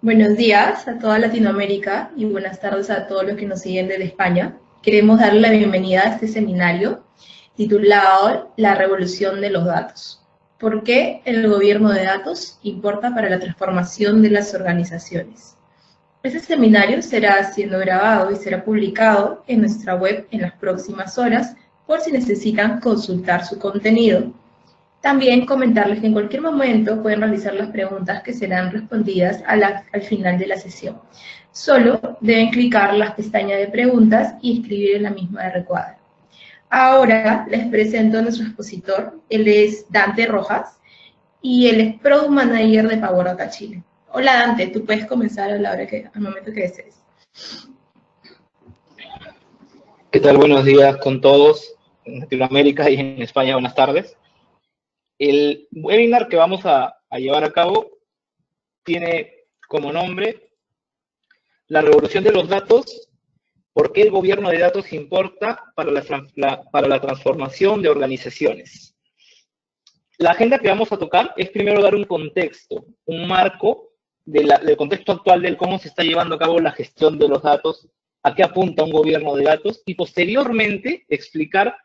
Buenos días a toda Latinoamérica y buenas tardes a todos los que nos siguen desde España. Queremos darle la bienvenida a este seminario titulado La revolución de los datos. ¿Por qué el gobierno de datos importa para la transformación de las organizaciones? Este seminario será siendo grabado y será publicado en nuestra web en las próximas horas por si necesitan consultar su contenido. También comentarles que en cualquier momento pueden realizar las preguntas que serán respondidas al final de la sesión. Solo deben clicar la pestaña de preguntas y escribir en la misma de recuadro. Ahora les presento a nuestro expositor. Él es Dante Rojas y él es Product Manager de Power Data Chile. Hola Dante, tú puedes comenzar al momento que desees. ¿Qué tal? Buenos días con todos en Latinoamérica y en España. Buenas tardes. El webinar que vamos a llevar a cabo tiene como nombre La revolución de los datos, ¿por qué el gobierno de datos importa para la transformación de organizaciones? La agenda que vamos a tocar es primero dar un contexto, un marco del contexto actual del cómo se está llevando a cabo la gestión de los datos, a qué apunta un gobierno de datos, y posteriormente explicar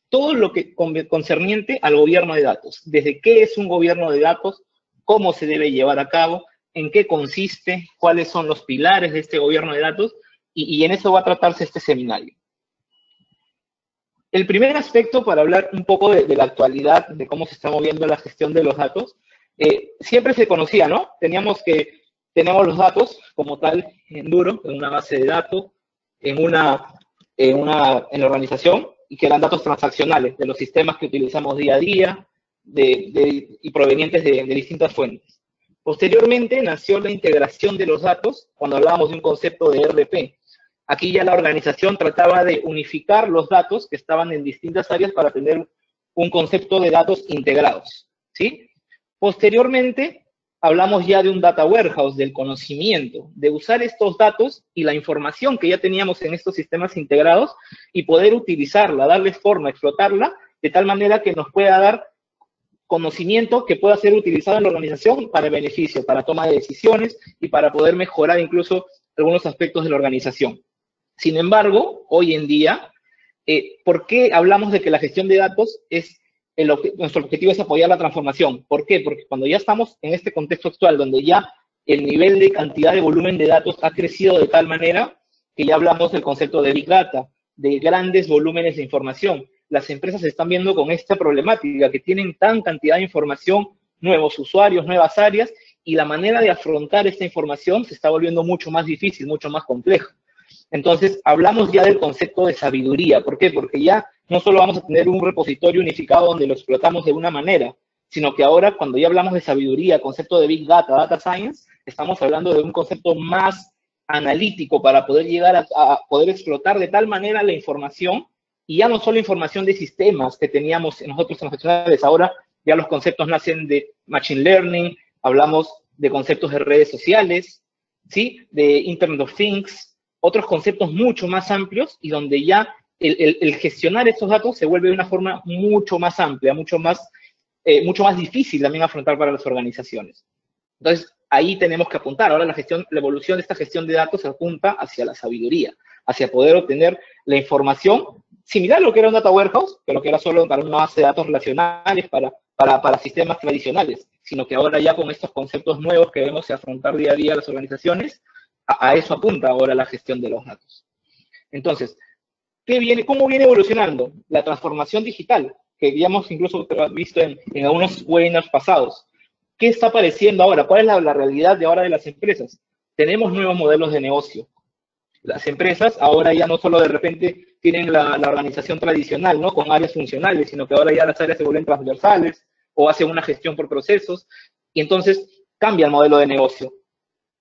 todo lo que concerniente al gobierno de datos, desde qué es un gobierno de datos, cómo se debe llevar a cabo, en qué consiste, cuáles son los pilares de este gobierno de datos, y en eso va a tratarse este seminario. El primer aspecto para hablar un poco de la actualidad, de cómo se está moviendo la gestión de los datos, siempre se conocía, ¿no? Tenemos los datos como tal en duro, en una base de datos, en la organización, y que eran datos transaccionales de los sistemas que utilizamos día a día y provenientes de distintas fuentes. Posteriormente nació la integración de los datos cuando hablábamos de un concepto de ERP. Aquí ya la organización trataba de unificar los datos que estaban en distintas áreas para tener un concepto de datos integrados, ¿sí? Posteriormente hablamos ya de un data warehouse, del conocimiento, de usar estos datos y la información que ya teníamos en estos sistemas integrados y poder utilizarla, darles forma, explotarla, de tal manera que nos pueda dar conocimiento que pueda ser utilizado en la organización para beneficio, para toma de decisiones y para poder mejorar incluso algunos aspectos de la organización. Sin embargo, hoy en día, ¿por qué hablamos de que la gestión de datos nuestro objetivo es apoyar la transformación? ¿Por qué? Porque cuando ya estamos en este contexto actual, donde ya el nivel de cantidad de volumen de datos ha crecido de tal manera que ya hablamos del concepto de Big Data, de grandes volúmenes de información. Las empresas se están viendo con esta problemática, que tienen tan cantidad de información, nuevos usuarios, nuevas áreas, y la manera de afrontar esta información se está volviendo mucho más difícil, mucho más compleja. Entonces, hablamos ya del concepto de sabiduría. ¿Por qué? Porque ya no solo vamos a tener un repositorio unificado donde lo explotamos de una manera, sino que ahora, cuando ya hablamos de sabiduría, concepto de Big Data, Data Science, estamos hablando de un concepto más analítico para poder llegar a poder explotar de tal manera la información, y ya no solo información de sistemas que teníamos nosotros transaccionales, ahora ya los conceptos nacen de Machine Learning, hablamos de conceptos de redes sociales, ¿sí? De Internet of Things, otros conceptos mucho más amplios y donde ya el gestionar estos datos se vuelve de una forma mucho más amplia, mucho más difícil también afrontar para las organizaciones. Entonces, ahí tenemos que apuntar. Ahora la evolución de esta gestión de datos apunta hacia la sabiduría, hacia poder obtener la información similar a lo que era un data warehouse, pero que era solo para una base de datos relacionales, para sistemas tradicionales, sino que ahora ya con estos conceptos nuevos que debemos afrontar día a día las organizaciones, a eso apunta ahora la gestión de los datos. Entonces, ¿cómo viene evolucionando? La transformación digital, que ya hemos incluso visto en algunos webinars pasados. ¿Qué está apareciendo ahora? ¿Cuál es la realidad de ahora de las empresas? Tenemos nuevos modelos de negocio. Las empresas ahora ya no solo de repente tienen la organización tradicional, ¿no? Con áreas funcionales, sino que ahora ya las áreas se vuelven transversales o hacen una gestión por procesos, y entonces cambia el modelo de negocio.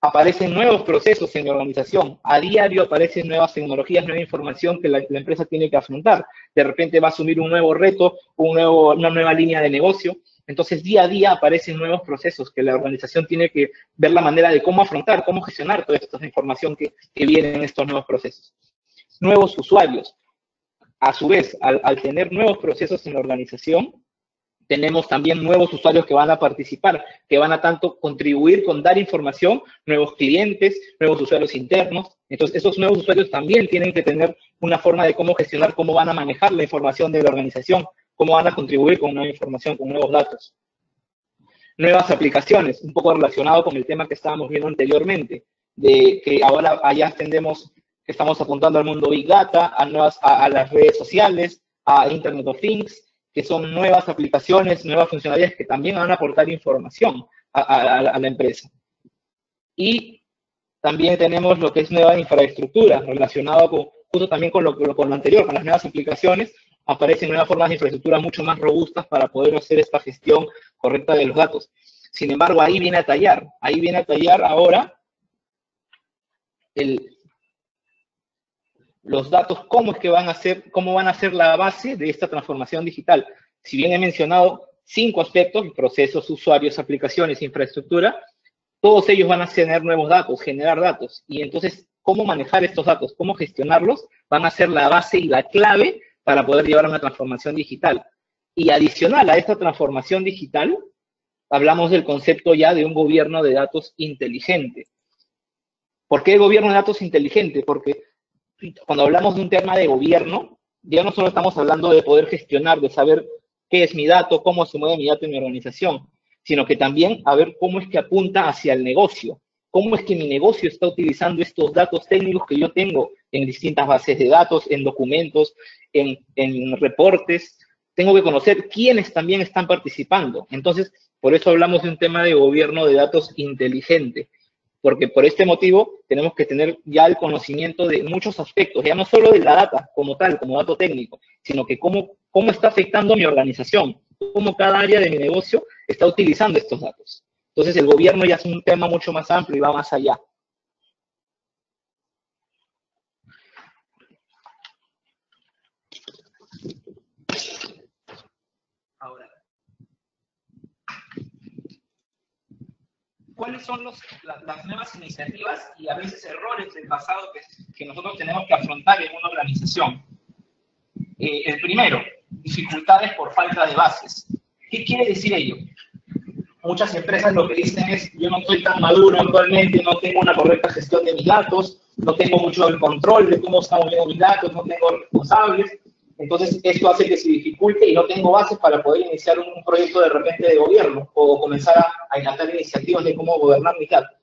Aparecen nuevos procesos en la organización, a diario aparecen nuevas tecnologías, nueva información que la empresa tiene que afrontar. De repente va a asumir un nuevo reto, una nueva línea de negocio. Entonces, día a día aparecen nuevos procesos que la organización tiene que ver la manera de cómo afrontar, cómo gestionar toda esta información que viene en estos nuevos procesos. Nuevos usuarios. A su vez, al tener nuevos procesos en la organización, Tenemos también nuevos usuarios que van a participar, que van a tanto contribuir con dar información, nuevos clientes, nuevos usuarios internos. Entonces, esos nuevos usuarios también tienen que tener una forma de cómo gestionar, cómo van a manejar la información de la organización, cómo van a contribuir con nueva información, con nuevos datos. Nuevas aplicaciones, un poco relacionado con el tema que estábamos viendo anteriormente, de que ahora allá tendemos, que estamos apuntando al mundo Big Data, a las redes sociales, a Internet of Things, que son nuevas aplicaciones, nuevas funcionalidades que también van a aportar información a la empresa. Y también tenemos lo que es nueva infraestructura, relacionado justo también con lo anterior, con las nuevas aplicaciones, aparecen nuevas formas de infraestructura mucho más robustas para poder hacer esta gestión correcta de los datos. Sin embargo, ahí viene a tallar ahora los datos, cómo van a ser la base de esta transformación digital. Si bien he mencionado 5 aspectos, procesos, usuarios, aplicaciones, infraestructura, todos ellos van a tener nuevos datos, generar datos. Y entonces, cómo manejar estos datos, cómo gestionarlos, van a ser la base y la clave para poder llevar a una transformación digital. Y adicional a esta transformación digital, hablamos del concepto ya de un gobierno de datos inteligente. ¿Por qué gobierno de datos inteligente? Porque cuando hablamos de un tema de gobierno, ya no solo estamos hablando de poder gestionar, de saber qué es mi dato, cómo se mueve mi dato en mi organización, sino que también a ver cómo es que apunta hacia el negocio, cómo es que mi negocio está utilizando estos datos técnicos que yo tengo en distintas bases de datos, en documentos, en reportes. Tengo que conocer quiénes también están participando. Entonces, por eso hablamos de un tema de gobierno de datos inteligente, porque por este motivo tenemos que tener ya el conocimiento de muchos aspectos, ya no solo de la data como tal, como dato técnico, sino que cómo está afectando a mi organización, cómo cada área de mi negocio está utilizando estos datos. Entonces el gobierno ya es un tema mucho más amplio y va más allá. Ahora, ¿cuáles son las nuevas iniciativas y a veces errores del pasado que nosotros tenemos que afrontar en una organización? El primero, dificultades por falta de bases. ¿Qué quiere decir ello? Muchas empresas lo que dicen es, yo no soy tan maduro actualmente, no tengo una correcta gestión de mis datos, no tengo mucho el control de cómo están moviendo mis datos, no tengo responsables. Entonces, esto hace que se dificulte y no tengo bases para poder iniciar un proyecto de repente de gobierno o comenzar a enlatar iniciativas de cómo gobernar mis datos.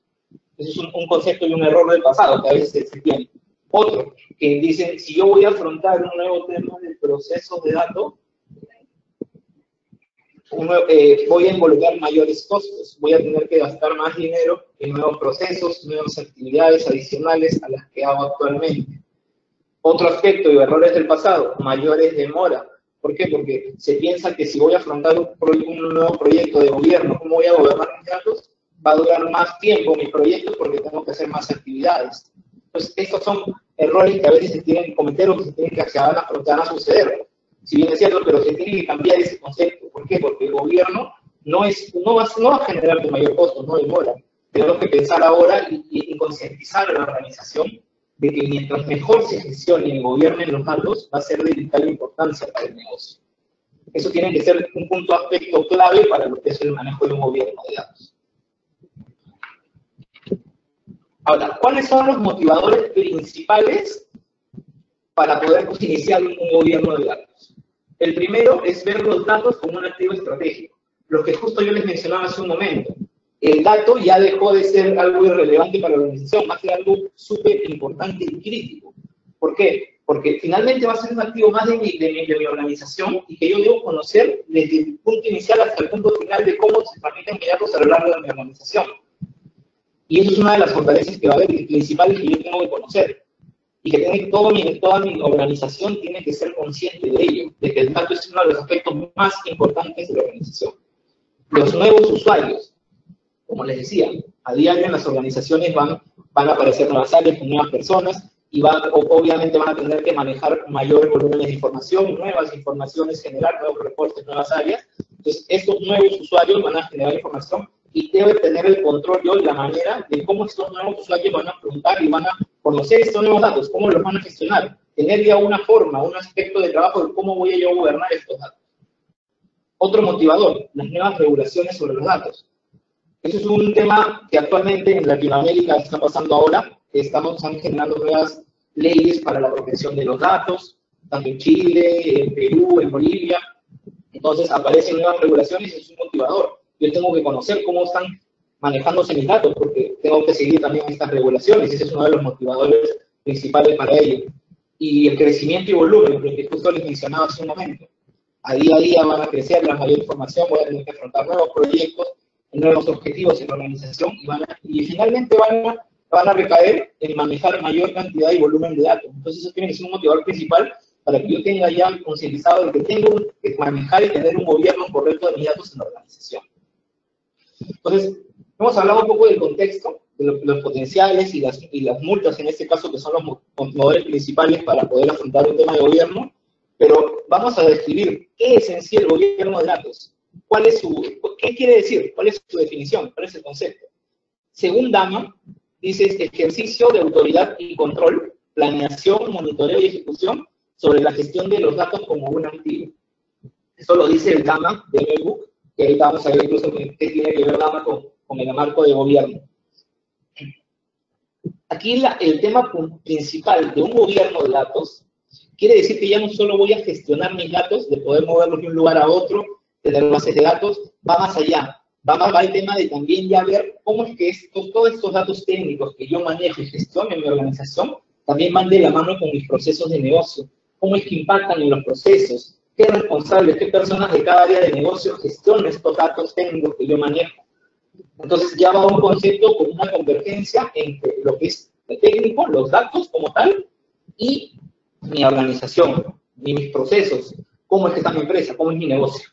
Ese es un concepto y un error del pasado que a veces se tiene. Otro, que dicen, si yo voy a afrontar un nuevo tema de procesos de datos, voy a involucrar mayores costos, voy a tener que gastar más dinero en nuevos procesos, nuevas actividades adicionales a las que hago actualmente. Otro aspecto y errores del pasado, mayores demoras. ¿Por qué? Porque se piensa que si voy a afrontar un nuevo proyecto de gobierno, ¿cómo voy a gobernar mis datos? Va a durar más tiempo mi proyecto porque tengo que hacer más actividades. Entonces, estos son errores que a veces se tienen que cometer o que se tienen que van a suceder. Si bien es cierto, pero se tiene que cambiar ese concepto. ¿Por qué? Porque el gobierno no va a generar de mayor costo, no demora. Tenemos que pensar ahora y concientizar a la organización de que mientras mejor se gestione y gobiernen los datos, va a ser de vital importancia para el negocio. Eso tiene que ser un aspecto clave para lo que es el manejo de un gobierno de datos. Ahora, ¿cuáles son los motivadores principales para poder iniciar un gobierno de datos? El primero es ver los datos como un activo estratégico. Lo que justo yo les mencionaba hace un momento. El dato ya dejó de ser algo irrelevante para la organización, va a ser algo súper importante y crítico. ¿Por qué? Porque finalmente va a ser un activo más de mi organización y que yo debo conocer desde el punto inicial hasta el punto final de cómo se transmiten mis datos a lo largo de mi organización. Y eso es una de las fortalezas que va a haber y principales que yo tengo que conocer. Y que toda mi organización tiene que ser consciente de ello, de que el dato es uno de los aspectos más importantes de la organización. Los nuevos usuarios, como les decía, a diario en las organizaciones van a aparecer nuevas áreas con nuevas personas y obviamente van a tener que manejar mayores volúmenes de información, nuevas informaciones, generar nuevos reportes, nuevas áreas. Entonces, estos nuevos usuarios van a generar información y debe tener el control yo y la manera de cómo estos nuevos usuarios van a preguntar y van a conocer estos nuevos datos, cómo los van a gestionar, tener ya una forma, un aspecto de trabajo de cómo voy a yo gobernar estos datos. Otro motivador, las nuevas regulaciones sobre los datos. Eso es un tema que actualmente en Latinoamérica está pasando ahora. Están generando nuevas leyes para la protección de los datos, tanto en Chile, en Perú, en Bolivia. Entonces aparecen nuevas regulaciones y es un motivador. Yo tengo que conocer cómo están manejándose mis datos porque tengo que seguir también estas regulaciones y ese es uno de los motivadores principales para ello. Y el crecimiento y volumen, lo que justo les mencionaba hace un momento. A día van a crecer la mayor información, voy a tener que afrontar nuevos proyectos, nuevos objetivos en la organización y finalmente van a recaer en manejar mayor cantidad y volumen de datos. Entonces eso tiene que ser un motivador principal para que yo tenga ya concientizado de que tengo que manejar y tener un gobierno correcto de mis datos en la organización. Entonces, hemos hablado un poco del contexto, de los potenciales y las multas en este caso, que son los motivadores principales para poder afrontar un tema de gobierno, pero vamos a describir qué es en sí el gobierno de datos. ¿Qué quiere decir? ¿Cuál es su definición? ¿Cuál es el concepto? Según Dama, dice ejercicio de autoridad y control, planeación, monitoreo y ejecución sobre la gestión de los datos como un activo. Eso lo dice el Dama de Webbook, que ahorita vamos a ver incluso qué tiene que ver Dama con el marco de gobierno. Aquí el tema principal de un gobierno de datos quiere decir que ya no solo voy a gestionar mis datos, de poder moverlos de un lugar a otro, tener bases de datos, va más allá. Va el tema de también ya ver cómo es que todos estos datos técnicos que yo manejo y gestiono en mi organización también van de la mano con mis procesos de negocio. Cómo es que impactan en los procesos, qué responsables, qué personas de cada área de negocio gestionan estos datos técnicos que yo manejo. Entonces ya va un concepto con una convergencia entre lo que es lo técnico, los datos como tal, y mi organización, y mis procesos, cómo es que está mi empresa, cómo es mi negocio.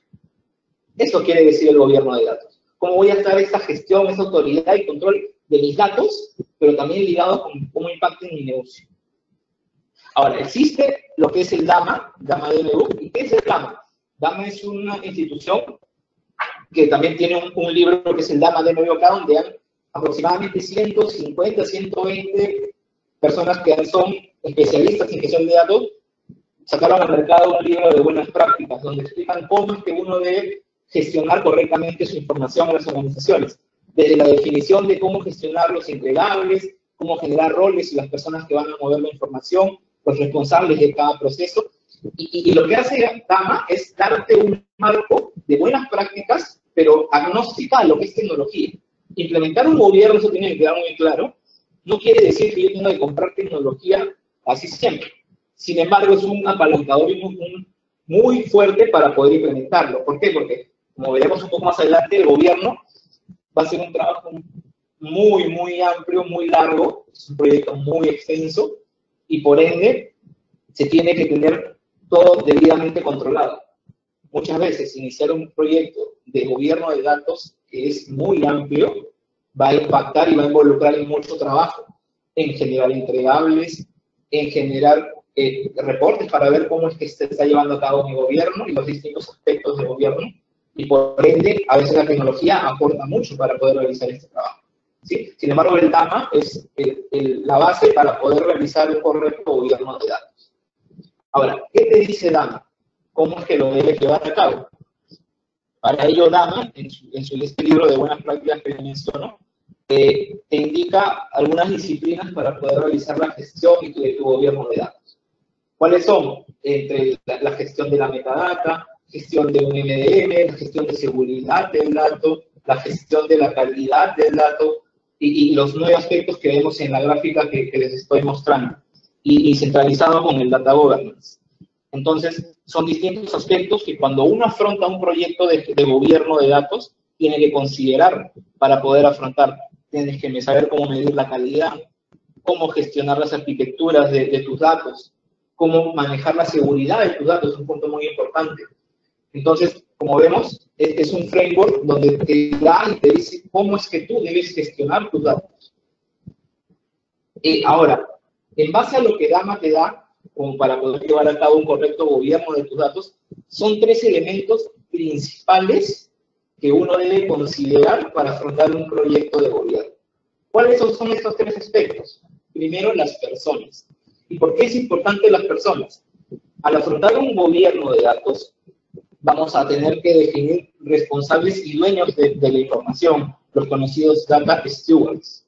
Eso quiere decir el gobierno de datos. Cómo voy a estar esta gestión, esa autoridad y control de mis datos, pero también ligado con cómo impacta en mi negocio. Ahora, existe lo que es el Dama de Webbook. ¿Y qué es el Dama? Dama es una institución que también tiene un libro que es el Dama de Webbook, donde hay aproximadamente 150, 120 personas que son especialistas en gestión de datos, sacaron al mercado un libro de buenas prácticas, donde explican cómo es que uno debe gestionar correctamente su información en las organizaciones, desde la definición de cómo gestionar los entregables, cómo generar roles y las personas que van a mover la información, los responsables de cada proceso. Y lo que hace Dama es darte un marco de buenas prácticas, pero agnóstica a lo que es tecnología. Implementar un gobierno, eso tiene que quedar muy claro, no quiere decir que yo tenga que comprar tecnología así siempre. Sin embargo, es un apalancador muy fuerte para poder implementarlo. ¿Por qué? Porque, como veremos un poco más adelante, el gobierno va a ser un trabajo muy amplio, muy largo, es un proyecto muy extenso, y por ende, se tiene que tener todo debidamente controlado. Muchas veces, iniciar un proyecto de gobierno de datos que es muy amplio, va a impactar y va a involucrar en mucho trabajo, en generar entregables, en generar reportes para ver cómo es que se está llevando a cabo mi gobierno y los distintos aspectos del gobierno, y por ende, a veces la tecnología aporta mucho para poder realizar este trabajo. ¿Sí? Sin embargo, el Dama es la base para poder realizar un correcto gobierno de datos. Ahora, ¿qué te dice Dama? ¿Cómo es que lo debes llevar a cabo? Para ello, Dama, en su libro de buenas prácticas que menciono, te indica algunas disciplinas para poder realizar la gestión de tu gobierno de datos. ¿Cuáles son? Entre la gestión de la metadata, gestión de un MDM, la gestión de seguridad del dato, la gestión de la calidad del dato y los 9 aspectos que vemos en la gráfica que les estoy mostrando y centralizado con el data governance. Entonces, son distintos aspectos que cuando uno afronta un proyecto de gobierno de datos, tiene que considerar para poder afrontar. Tienes que saber cómo medir la calidad, cómo gestionar las arquitecturas de tus datos, cómo manejar la seguridad de tus datos, es un punto muy importante. Entonces, como vemos, es un framework donde te da y te dice cómo es que tú debes gestionar tus datos. Ahora, en base a lo que Dama te da, como para poder llevar a cabo un correcto gobierno de tus datos, son 3 elementos principales que uno debe considerar para afrontar un proyecto de gobierno. ¿Cuáles son estos 3 aspectos? Primero, las personas. ¿Y por qué es importante las personas? Al afrontar un gobierno de datos, vamos a tener que definir responsables y dueños de la información, los conocidos data stewards.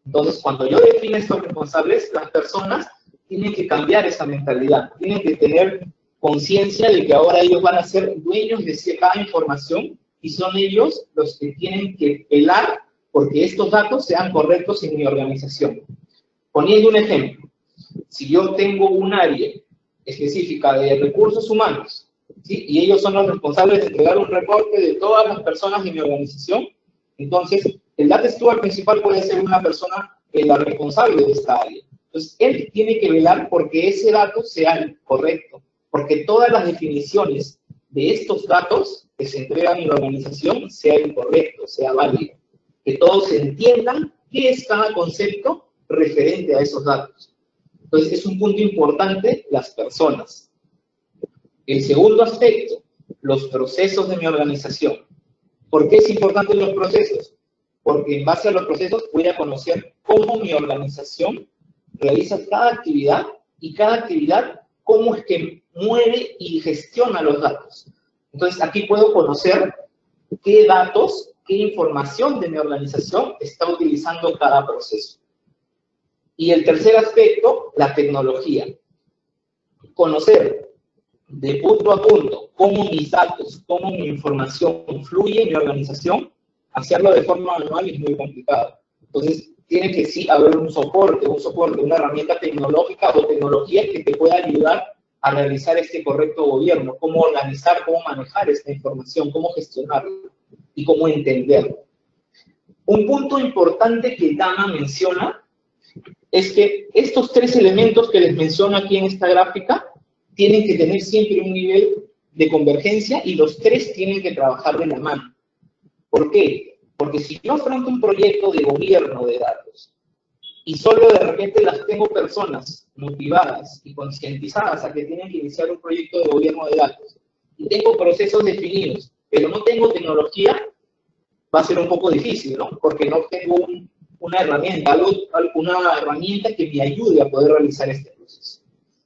Entonces, cuando yo defino estos responsables, las personas tienen que cambiar esa mentalidad, tienen que tener conciencia de que ahora ellos van a ser dueños de cada información y son ellos los que tienen que velar porque estos datos sean correctos en mi organización. Poniendo un ejemplo, si yo tengo un área específica de recursos humanos, ¿sí? Y ellos son los responsables de entregar un reporte de todas las personas de mi organización, entonces el data steward principal puede ser una persona la responsable de esta área. Entonces, él tiene que velar porque ese dato sea el correcto, porque todas las definiciones de estos datos que se entregan en la organización sea el correcto, sea válido, que todos entiendan qué es cada concepto referente a esos datos. Entonces, es un punto importante las personas. El segundo aspecto, los procesos de mi organización. ¿Por qué es importante los procesos? Porque en base a los procesos voy a conocer cómo mi organización realiza cada actividad y cada actividad cómo es que mueve y gestiona los datos. Entonces, aquí puedo conocer qué datos, qué información de mi organización está utilizando cada proceso. Y el tercer aspecto, la tecnología. Conocer de punto a punto cómo mis datos, cómo mi información fluye en mi organización, hacerlo de forma manual es muy complicado. Entonces, tiene que sí haber un soporte, una herramienta tecnológica o tecnología que te pueda ayudar a realizar este correcto gobierno, cómo organizar, cómo manejar esta información, cómo gestionarla y cómo entenderla. Un punto importante que Dama menciona es que estos tres elementos que les menciono aquí en esta gráfica tienen que tener siempre un nivel de convergencia y los tres tienen que trabajar de la mano. ¿Por qué? Porque si yo afronto un proyecto de gobierno de datos y solo de repente las tengo personas motivadas y concientizadas a que tienen que iniciar un proyecto de gobierno de datos y tengo procesos definidos, pero no tengo tecnología, va a ser un poco difícil, ¿no? Porque no tengo una herramienta que me ayude a poder realizar este proceso.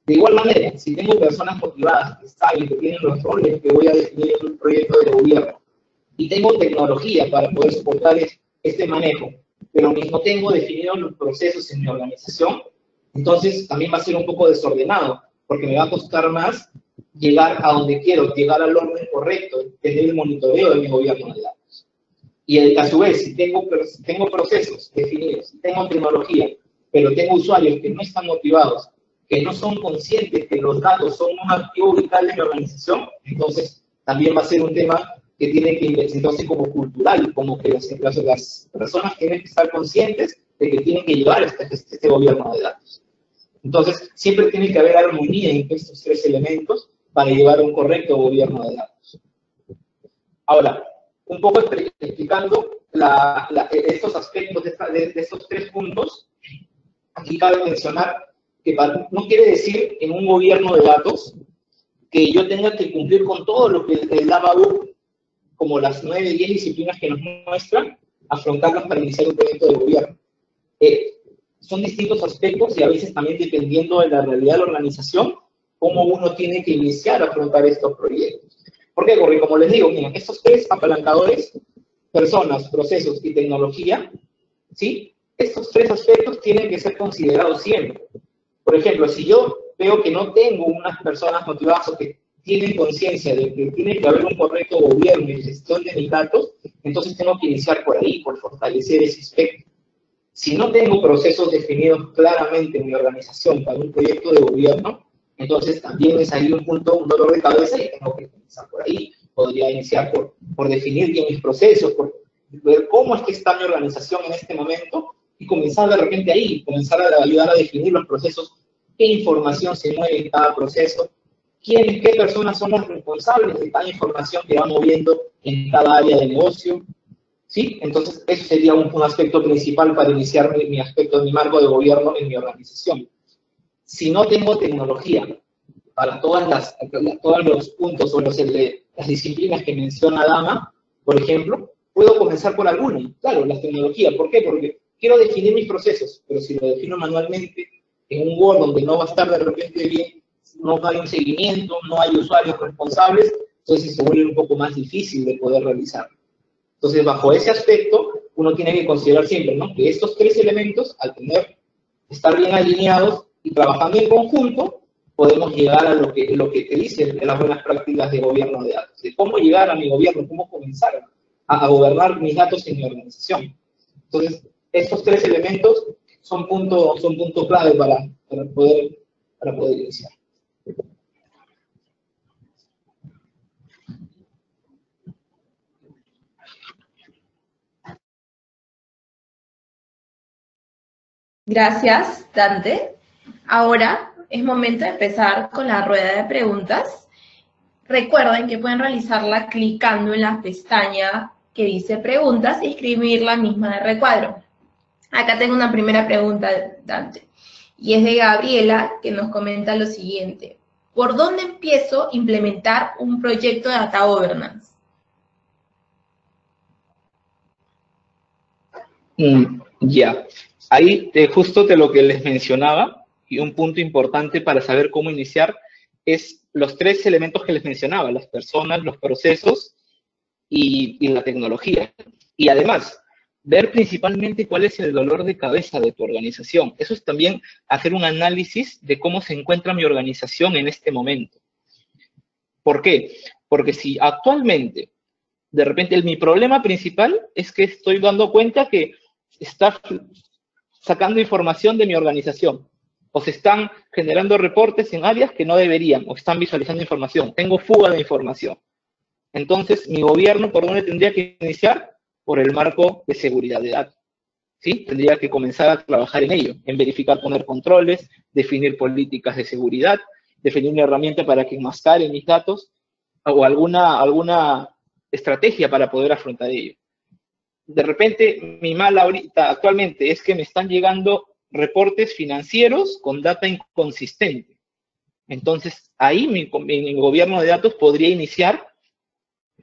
De igual manera, si tengo personas motivadas que saben que tienen los roles que voy a definir en un proyecto de gobierno y tengo tecnología para poder soportar este manejo, pero mismo tengo definidos los procesos en mi organización, entonces también va a ser un poco desordenado, porque me va a costar más llegar a donde quiero, llegar al orden correcto, tener el monitoreo de mi gobierno de datos. Y a su vez, si tengo procesos definidos, si tengo tecnología, pero tengo usuarios que no están motivados, que no son conscientes que los datos son un activo vital de mi organización, entonces también va a ser un tema que tiene que entonces como cultural, como que las personas tienen que estar conscientes de que tienen que llevar este gobierno de datos. Entonces, siempre tiene que haber armonía entre estos tres elementos para llevar un correcto gobierno de datos. Ahora, un poco explicando estos aspectos de estos tres puntos, aquí cabe mencionar que no quiere decir en un gobierno de datos que yo tenga que cumplir con todo lo que el DABA-U, como las 9, 10 disciplinas que nos muestran, afrontarlas para iniciar un proyecto de gobierno. Son distintos aspectos y a veces también dependiendo de la realidad de la organización, cómo uno tiene que iniciar a afrontar estos proyectos. ¿Por qué? Porque como les digo, miren, estos tres apalancadores, personas, procesos y tecnología, ¿sí? Estos tres aspectos tienen que ser considerados siempre. Por ejemplo, si yo veo que no tengo unas personas motivadas o que tienen conciencia de que tiene que haber un correcto gobierno y gestión de mis datos, entonces tengo que iniciar por ahí, por fortalecer ese aspecto. Si no tengo procesos definidos claramente en mi organización para un proyecto de gobierno, entonces también es ahí un dolor de cabeza y tengo que comenzar por ahí. Podría iniciar por definir bien mis procesos, por ver cómo es que está mi organización en este momento y comenzar de repente ahí, comenzar a ayudar a definir los procesos, qué información se mueve en cada proceso, qué personas son las responsables de cada información que va moviendo en cada área de negocio, ¿sí? Entonces, ese sería un aspecto principal para iniciar mi marco de gobierno en mi organización. Si no tengo tecnología para todos los puntos o las disciplinas que menciona Dama, por ejemplo, puedo comenzar por alguna. Claro, la tecnología. ¿Por qué? Porque quiero definir mis procesos, pero si lo defino manualmente en un Word donde no va a estar de repente bien, no hay un seguimiento, no hay usuarios responsables, entonces se vuelve un poco más difícil de poder realizar. Entonces, bajo ese aspecto, uno tiene que considerar siempre, ¿no?, que estos tres elementos, al estar bien alineados y trabajando en conjunto, podemos llegar a lo que te dicen las buenas prácticas de gobierno de datos, de cómo llegar a mi gobierno, cómo comenzar a gobernar mis datos en mi organización. Entonces, estos tres elementos son punto clave para poder iniciar. Gracias, Dante. Ahora es momento de empezar con la rueda de preguntas. Recuerden que pueden realizarla clicando en la pestaña que dice preguntas y escribir la misma de recuadro. Acá tengo una primera pregunta, Dante, y es de Gabriela, que nos comenta lo siguiente. ¿Por dónde empiezo a implementar un proyecto de Data Governance? Ya. Ahí justo de lo que les mencionaba, y un punto importante para saber cómo iniciar, es los tres elementos que les mencionaba, las personas, los procesos y la tecnología. Y además, ver principalmente cuál es el dolor de cabeza de tu organización. Eso es también hacer un análisis de cómo se encuentra mi organización en este momento. ¿Por qué? Porque si actualmente, de repente, mi problema principal es que estoy dando cuenta que está sacando información de mi organización, o se están generando reportes en áreas que no deberían, o están visualizando información. Tengo fuga de información. Entonces, mi gobierno, ¿por dónde tendría que iniciar? Por el marco de seguridad de datos. ¿Sí? Tendría que comenzar a trabajar en ello, en verificar, poner controles, definir políticas de seguridad, definir una herramienta para que enmascare mis datos, o alguna estrategia para poder afrontar ello. De repente, mi mal ahorita, actualmente, es que me están llegando reportes financieros con data inconsistente. Entonces, ahí mi gobierno de datos podría iniciar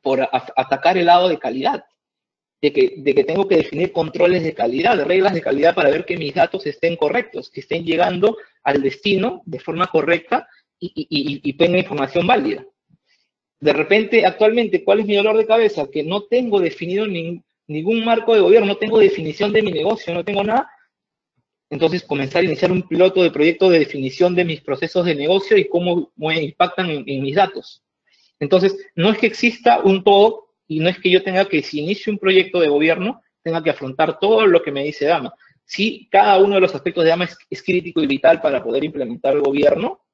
por atacar el lado de calidad, de que tengo que definir controles de calidad, reglas de calidad para ver que mis datos estén correctos, que estén llegando al destino de forma correcta y tenga información válida. De repente, actualmente, ¿cuál es mi dolor de cabeza? Que no tengo definido ningún marco de gobierno, no tengo definición de mi negocio, no tengo nada. Entonces, comenzar a iniciar un piloto de proyecto de definición de mis procesos de negocio y cómo impactan en mis datos. Entonces, no es que exista un todo y no es que yo tenga que, si inicio un proyecto de gobierno, tenga que afrontar todo lo que me dice Dama. Sí, cada uno de los aspectos de Dama es crítico y vital para poder implementar el gobierno,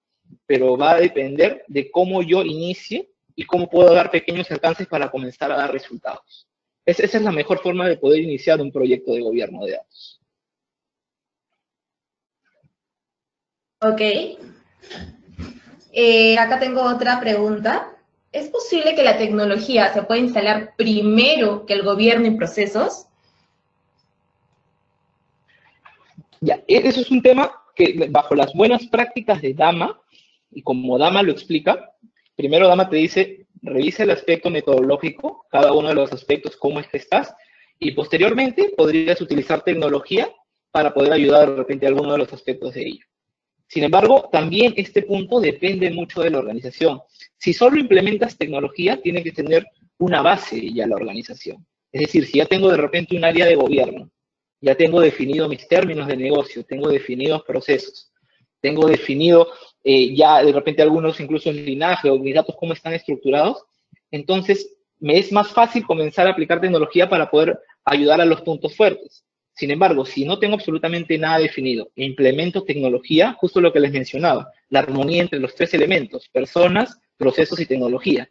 pero va a depender de cómo yo inicie y cómo puedo dar pequeños alcances para comenzar a dar resultados. Esa es la mejor forma de poder iniciar un proyecto de gobierno de datos. Ok. Acá tengo otra pregunta. ¿Es posible que la tecnología se pueda instalar primero que el gobierno y procesos? Ya, eso es un tema que bajo las buenas prácticas de Dama, y como Dama lo explica, primero Dama te dice, revisa el aspecto metodológico, cada uno de los aspectos, cómo es que estás, y posteriormente podrías utilizar tecnología para poder ayudar de repente a alguno de los aspectos de ello. Sin embargo, también este punto depende mucho de la organización. Si solo implementas tecnología, tiene que tener una base ya la organización. Es decir, si ya tengo de repente un área de gobierno, ya tengo definido mis términos de negocio, tengo definidos procesos, tengo definido ya de repente algunos incluso el linaje o mis datos cómo están estructurados, entonces me es más fácil comenzar a aplicar tecnología para poder ayudar a los puntos fuertes. Sin embargo, si no tengo absolutamente nada definido e implemento tecnología, justo lo que les mencionaba, la armonía entre los tres elementos, personas, procesos y tecnología.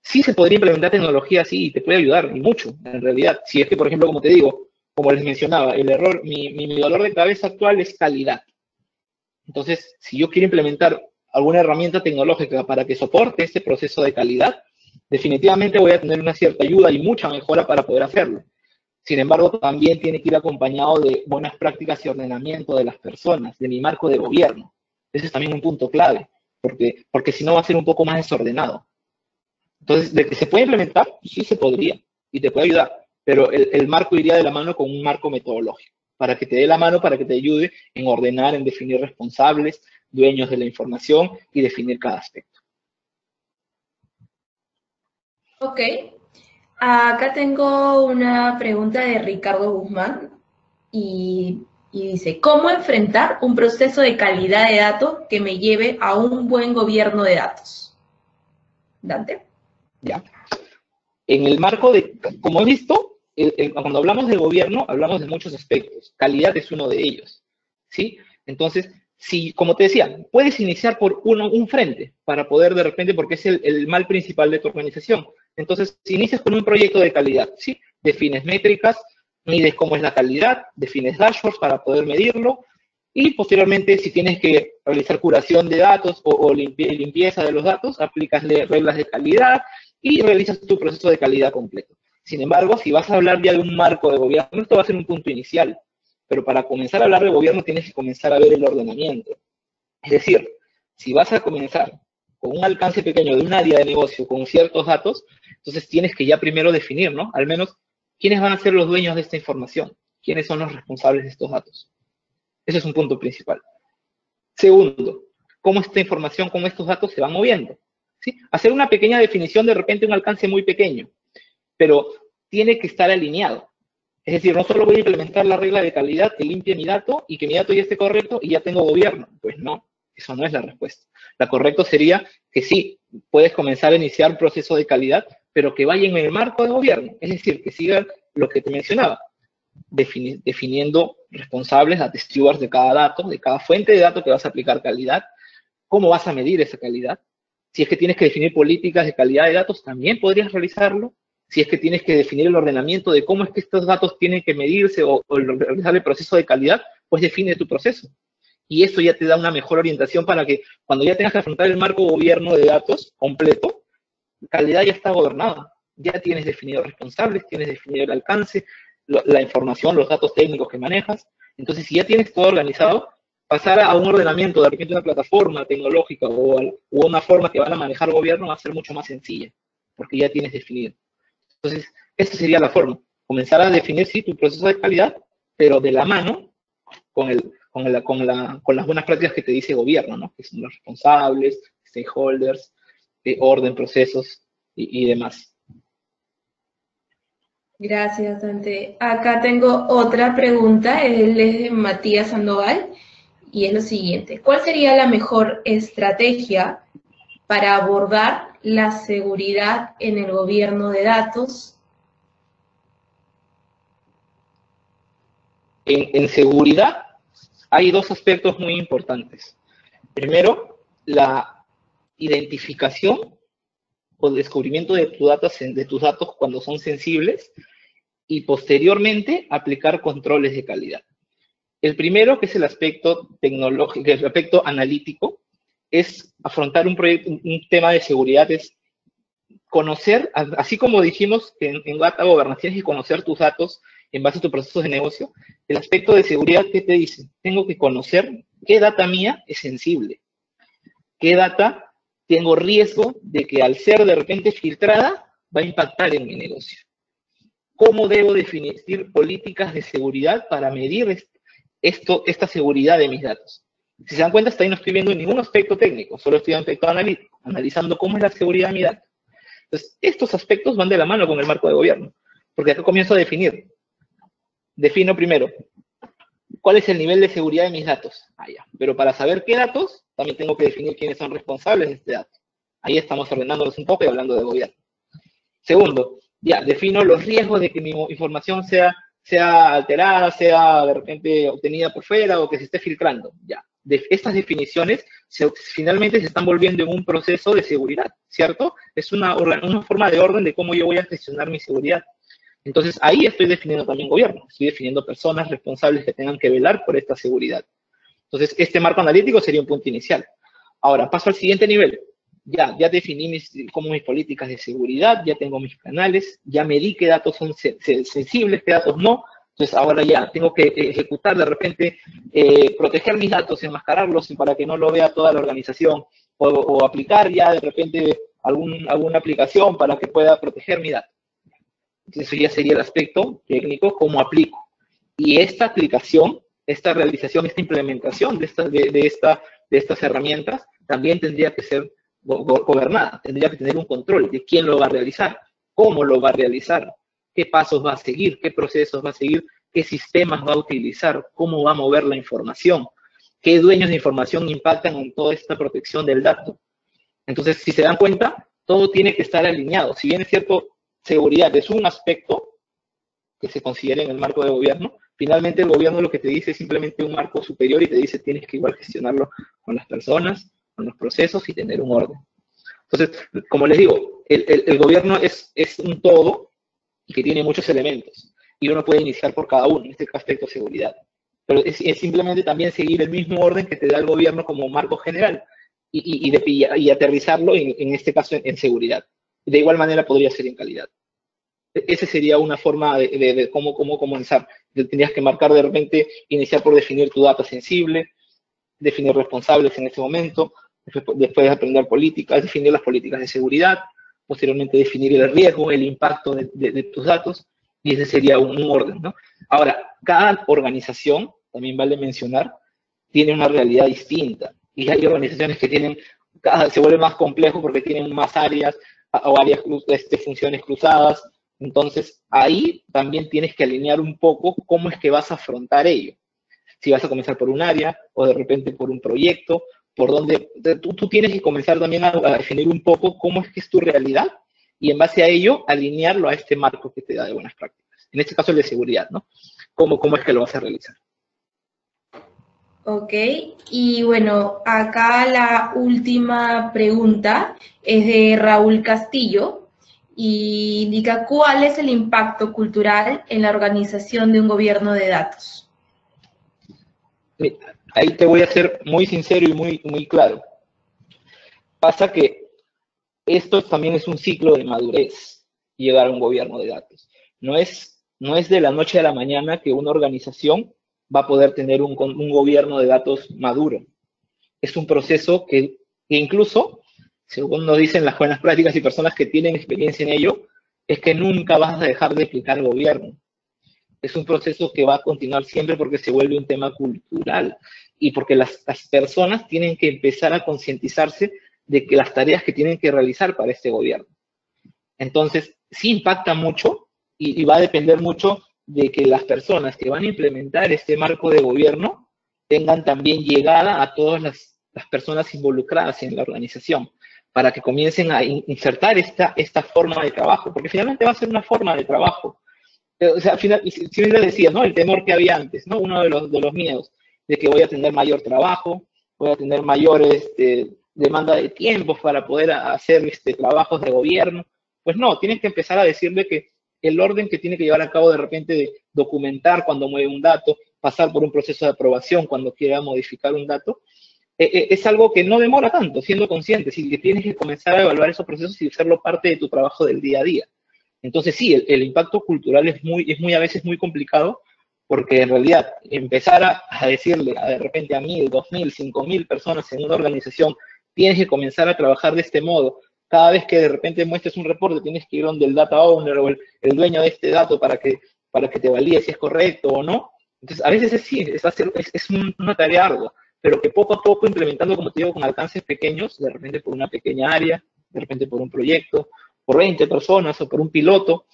Sí se podría implementar tecnología, sí, y te puede ayudar, y mucho, en realidad. Si es que, por ejemplo, como te digo, como les mencionaba, el error, mi dolor de cabeza actual es calidad. Entonces, si yo quiero implementar alguna herramienta tecnológica para que soporte este proceso de calidad, definitivamente voy a tener una cierta ayuda y mucha mejora para poder hacerlo. Sin embargo, también tiene que ir acompañado de buenas prácticas y ordenamiento de las personas, de mi marco de gobierno. Ese es también un punto clave, porque si no va a ser un poco más desordenado. Entonces, de que se puede implementar, sí se podría, y te puede ayudar, pero el marco iría de la mano con un marco metodológico, para que te dé la mano, para que te ayude en ordenar, en definir responsables, dueños de la información y definir cada aspecto. Ok, acá tengo una pregunta de Ricardo Guzmán y dice, ¿cómo enfrentar un proceso de calidad de datos que me lleve a un buen gobierno de datos? Dante. ¿Ya? En el marco de, como he visto, cuando hablamos de gobierno, hablamos de muchos aspectos. Calidad es uno de ellos, ¿sí? Entonces, si, como te decía, puedes iniciar por un frente para poder de repente, porque es el mal principal de tu organización. Entonces, si inicias con un proyecto de calidad, ¿sí? Defines métricas, mides cómo es la calidad, defines dashboards para poder medirlo, y posteriormente, si tienes que realizar curación de datos o limpieza de los datos, aplicas reglas de calidad y realizas tu proceso de calidad completo. Sin embargo, si vas a hablar ya de un marco de gobierno, esto va a ser un punto inicial. Pero para comenzar a hablar de gobierno tienes que comenzar a ver el ordenamiento. Es decir, si vas a comenzar con un alcance pequeño de un área de negocio con ciertos datos, entonces tienes que ya primero definir, ¿no? Al menos, ¿quiénes van a ser los dueños de esta información? ¿Quiénes son los responsables de estos datos? Ese es un punto principal. Segundo, cómo esta información, cómo estos datos se van moviendo. ¿Sí? Hacer una pequeña definición, de repente un alcance muy pequeño, pero tiene que estar alineado. Es decir, no solo voy a implementar la regla de calidad que limpie mi dato y que mi dato ya esté correcto y ya tengo gobierno. Pues no, eso no es la respuesta. La correcta sería que sí, puedes comenzar a iniciar un proceso de calidad, pero que vaya en el marco de gobierno. Es decir, que siga lo que te mencionaba, definiendo responsables, stewards de cada dato, de cada fuente de datos que vas a aplicar calidad, cómo vas a medir esa calidad. Si es que tienes que definir políticas de calidad de datos, también podrías realizarlo. Si es que tienes que definir el ordenamiento de cómo es que estos datos tienen que medirse o realizar el proceso de calidad, pues define tu proceso. Y eso ya te da una mejor orientación para que cuando ya tengas que afrontar el marco gobierno de datos completo, calidad ya está gobernada. Ya tienes definidos responsables, tienes definido el alcance, la información, los datos técnicos que manejas. Entonces, si ya tienes todo organizado, pasar a un ordenamiento, de repente una plataforma tecnológica o una forma que van a manejar el gobierno va a ser mucho más sencilla, porque ya tienes definido. Entonces, esta sería la forma. Comenzar a definir, sí, tu proceso de calidad, pero de la mano con las buenas prácticas que te dice el gobierno, ¿no? Que son los responsables, stakeholders, orden, procesos y demás. Gracias, Dante. Acá tengo otra pregunta, él es de Matías Sandoval, y es lo siguiente. ¿Cuál sería la mejor estrategia para abordar la seguridad en el gobierno de datos? En seguridad hay dos aspectos muy importantes. Primero, la identificación o descubrimiento de tus datos cuando son sensibles y posteriormente aplicar controles de calidad. El primero, que es el aspecto tecnológico, el aspecto analítico, es afrontar un tema de seguridad, es conocer, así como dijimos que en Data Governance tienes que conocer tus datos en base a tus procesos de negocio, el aspecto de seguridad que te dice, tengo que conocer qué data mía es sensible, qué data tengo riesgo de que al ser de repente filtrada va a impactar en mi negocio. ¿Cómo debo definir políticas de seguridad para medir esta seguridad de mis datos? Si se dan cuenta, hasta ahí no estoy viendo ningún aspecto técnico, solo estoy en aspecto analítico, analizando cómo es la seguridad de mi dato. Entonces, estos aspectos van de la mano con el marco de gobierno, porque acá comienzo a definir. Defino primero, ¿cuál es el nivel de seguridad de mis datos? Ya. Pero para saber qué datos, también tengo que definir quiénes son responsables de este dato. Ahí estamos ordenándolos un poco y hablando de gobierno. Segundo, ya, defino los riesgos de que mi información sea alterada, sea de repente obtenida por fuera o que se esté filtrando. Ya. Estas definiciones finalmente se están volviendo en un proceso de seguridad, ¿cierto? Es una forma de orden de cómo yo voy a gestionar mi seguridad. Entonces, ahí estoy definiendo también gobierno, estoy definiendo personas responsables que tengan que velar por esta seguridad. Entonces, este marco analítico sería un punto inicial. Ahora, paso al siguiente nivel. Ya definí mis políticas de seguridad, ya tengo mis canales, ya medí qué datos son sensibles, qué datos no. Entonces, ahora ya tengo que ejecutar de repente, proteger mis datos, enmascararlos para que no lo vea toda la organización, o aplicar ya de repente alguna aplicación para que pueda proteger mi dato. Eso ya sería el aspecto técnico, cómo aplico. Y esta aplicación, esta realización, esta implementación de estas herramientas también tendría que ser gobernada, tendría que tener un control de quién lo va a realizar. cómo lo va a realizar, qué pasos va a seguir, qué procesos va a seguir, qué sistemas va a utilizar, cómo va a mover la información, qué dueños de información impactan en toda esta protección del dato. Entonces, si se dan cuenta, todo tiene que estar alineado. Si bien es cierto, seguridad es un aspecto que se considera en el marco de gobierno, finalmente el gobierno lo que te dice es simplemente un marco superior y te dice tienes que igual gestionarlo con las personas, con los procesos y tener un orden. Entonces, como les digo, el gobierno es un todo y que tiene muchos elementos y uno puede iniciar por cada uno, en este aspecto de seguridad. Pero es simplemente también seguir el mismo orden que te da el gobierno como marco general y aterrizarlo, en este caso, en seguridad. De igual manera podría ser en calidad. Esa sería una forma de cómo comenzar. Tendrías que marcar de repente, iniciar por definir tu data sensible, definir responsables en ese momento, después aprender políticas, definir las políticas de seguridad, posteriormente definir el riesgo, el impacto de tus datos, y ese sería un orden, ¿no? Ahora, cada organización, también vale mencionar, tiene una realidad distinta, y hay organizaciones que tienen, se vuelve más complejo porque tienen más áreas o varias funciones cruzadas. Entonces, ahí también tienes que alinear un poco cómo es que vas a afrontar ello. Si vas a comenzar por un área o de repente por un proyecto, por donde tú tienes que comenzar también a definir un poco cómo es que es tu realidad y en base a ello alinearlo a este marco que te da de buenas prácticas. En este caso el de seguridad, ¿no? ¿Cómo es que lo vas a realizar? Ok, y bueno, acá la última pregunta es de Raúl Castillo y indica cuál es el impacto cultural en la organización de un gobierno de datos. Ahí te voy a ser muy sincero y muy claro. Pasa que esto también es un ciclo de madurez, llegar a un gobierno de datos. No es de la noche a la mañana que una organización va a poder tener un gobierno de datos maduro. Es un proceso que incluso, según nos dicen las buenas prácticas y personas que tienen experiencia en ello, es que nunca vas a dejar de aplicar el gobierno. Es un proceso que va a continuar siempre porque se vuelve un tema cultural y porque las personas tienen que empezar a concientizarse de que las tareas que tienen que realizar para este gobierno. Entonces, sí impacta mucho y va a depender mucho de que las personas que van a implementar este marco de gobierno tengan también llegada a todas las personas involucradas en la organización para que comiencen a insertar esta forma de trabajo, porque finalmente va a ser una forma de trabajo. O sea, al final, si bien le decía, ¿no? El temor que había antes, ¿no? Uno de los miedos, de que voy a tener mayor trabajo, voy a tener mayor demanda de tiempos para poder hacer trabajos de gobierno. Pues no, tienes que empezar a decirle que el orden que tiene que llevar a cabo de repente de documentar cuando mueve un dato, pasar por un proceso de aprobación cuando quiera modificar un dato, es algo que no demora tanto, siendo consciente, y que tienes que comenzar a evaluar esos procesos y hacerlo parte de tu trabajo del día a día. Entonces sí, el impacto cultural es muy a veces muy complicado, porque en realidad empezar a decirle de repente a 1.000, 2.000, 5.000 personas en una organización, tienes que comenzar a trabajar de este modo. Cada vez que de repente muestres un reporte, tienes que ir donde el data owner o el dueño de este dato para que te valide si es correcto o no. Entonces, a veces es una tarea ardua, pero que poco a poco implementando, como te digo, con alcances pequeños, de repente por una pequeña área, de repente por un proyecto, por 20 personas o por un piloto,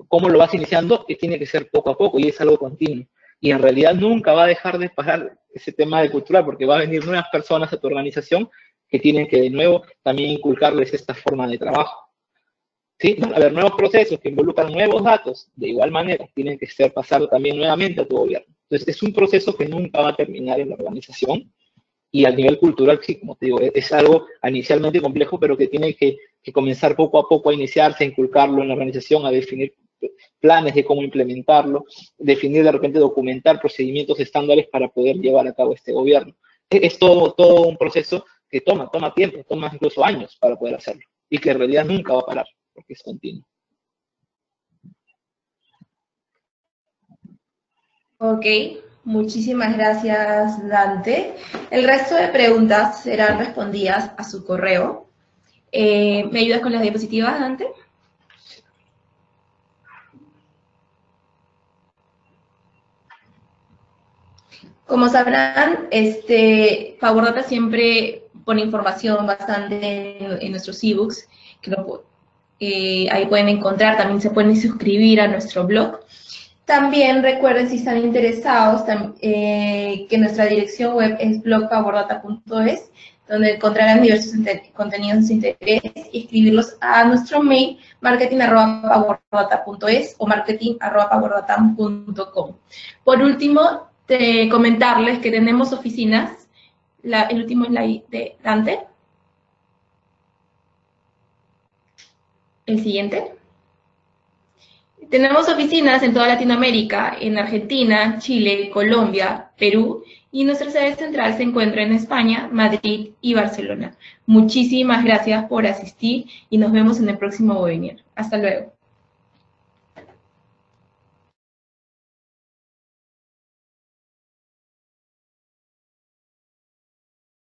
cómo lo vas iniciando, tiene que ser poco a poco y es algo continuo. Y en realidad nunca va a dejar de pasar ese tema de cultura porque va a venir nuevas personas a tu organización que tienen que de nuevo también inculcarles esta forma de trabajo. ¿Sí? Van a haber nuevos procesos que involucran nuevos datos, de igual manera, tienen que ser pasado también nuevamente a tu gobierno. Entonces, es un proceso que nunca va a terminar en la organización y a nivel cultural, sí, como te digo, es algo inicialmente complejo, pero que tiene que comenzar poco a poco a iniciarse, a inculcarlo en la organización, a definir planes de cómo implementarlo, definir de repente, documentar procedimientos estándares para poder llevar a cabo este gobierno. Es todo un proceso que toma tiempo, toma incluso años para poder hacerlo y que en realidad nunca va a parar porque es continuo. Ok, muchísimas gracias, Dante. El resto de preguntas serán respondidas a su correo. ¿Me ayudas con las diapositivas, Dante? Como sabrán, PowerData siempre pone información bastante en nuestros ebooks, que ahí pueden encontrar, también se pueden suscribir a nuestro blog. También recuerden, si están interesados, que nuestra dirección web es blogpowerdata.es, donde encontrarán diversos contenidos de su interés, y escribirlos a nuestro mail marketing@powerdata.es o marketing@powerdata.com. Por último, comentarles que tenemos oficinas, el último slide de Dante. El siguiente. Tenemos oficinas en toda Latinoamérica, en Argentina, Chile, Colombia, Perú, y nuestra sede central se encuentra en España, Madrid y Barcelona. Muchísimas gracias por asistir y nos vemos en el próximo webinar. Hasta luego.